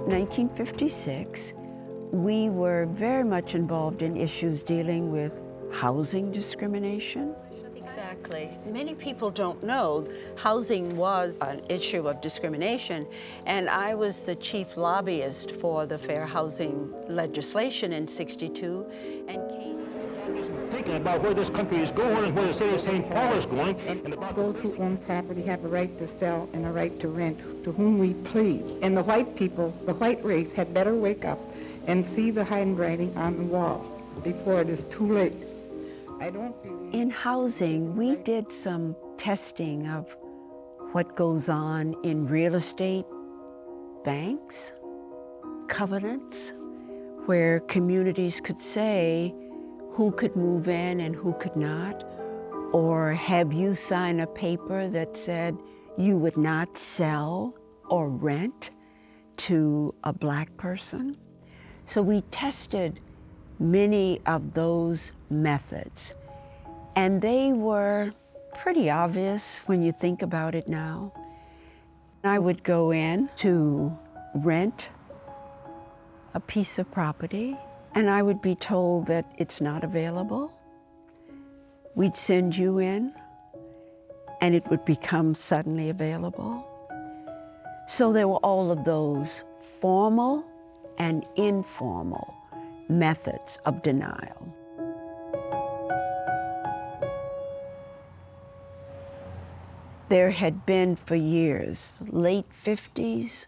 1956, we were very much involved in issues dealing with housing discrimination. Exactly. Many people don't know housing was an issue of discrimination, and I was the chief lobbyist for the fair housing legislation in '62, and thinking about where this country is going and where the city of St. Paul is going. And about those who own property have a right to sell and a right to rent to whom we please. And the white people, the white race, had better wake up and see the handwriting on the wall before it is too late. I don't believe... In housing, we did some testing of what goes on in real estate, banks, covenants, where communities could say who could move in and who could not, or have you sign a paper that said you would not sell or rent to a black person. So we tested many of those methods, and they were pretty obvious when you think about it now. I would go in to rent a piece of property, and I would be told that it's not available. We'd send you in, and it would become suddenly available. So there were all of those formal and informal methods of denial. There had been for years, late 50s,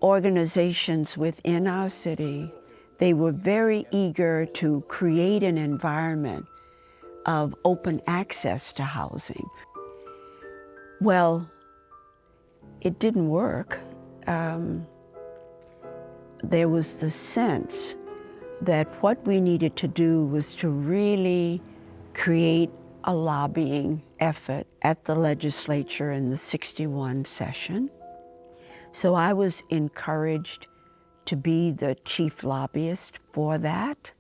organizations within our city. They were very eager to create an environment of open access to housing. Well, it didn't work. There was the sense that what we needed to do was to really create a lobbying effort at the legislature in the '61 session. So I was encouraged to be the chief lobbyist for that,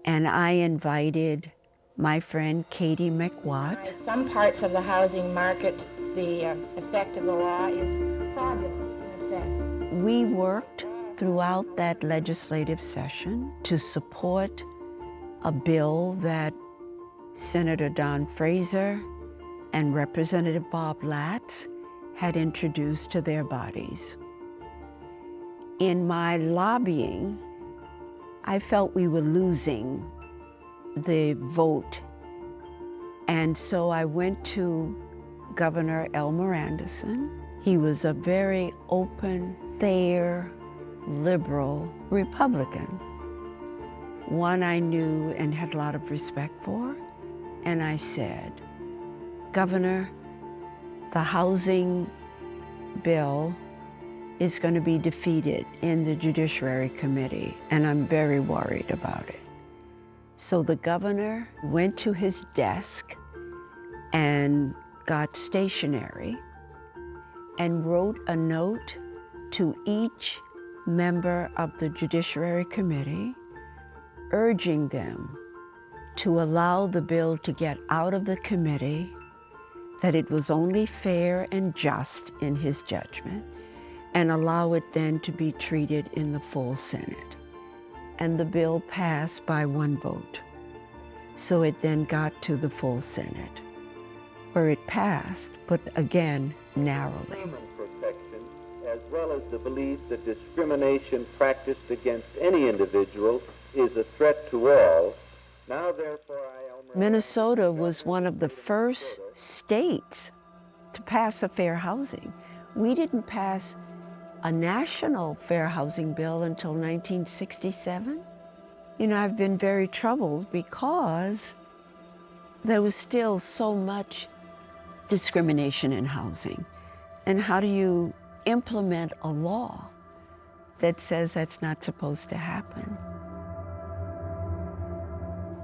and I invited my friend Katie McWatt. Some parts of the housing market, the effect of the law is fraudulent, in effect. We worked throughout that legislative session to support a bill that Senator Don Fraser and Representative Bob Latz had introduced to their bodies. In my lobbying, I felt we were losing the vote, and so I went to Governor Elmer Anderson. He was a very open, fair, liberal Republican, one I knew and had a lot of respect for. And I said, Governor, the housing bill is going to be defeated in the Judiciary Committee, and I'm very worried about it. So the governor went to his desk and got stationery and wrote a note to each member of the Judiciary Committee, urging them to allow the bill to get out of the committee, that it was only fair and just in his judgment, and allow it then to be treated in the full Senate. And the bill passed by one vote. So it then got to the full Senate, where it passed, but again, narrowly. Human protection, as well as the belief that discrimination practiced against any individual is a threat to all. Now, therefore, Minnesota was one of the first states to pass a fair housing. We didn't pass a national fair housing bill until 1967. You know, I've been very troubled because there was still so much discrimination in housing. And how do you implement a law that says that's not supposed to happen?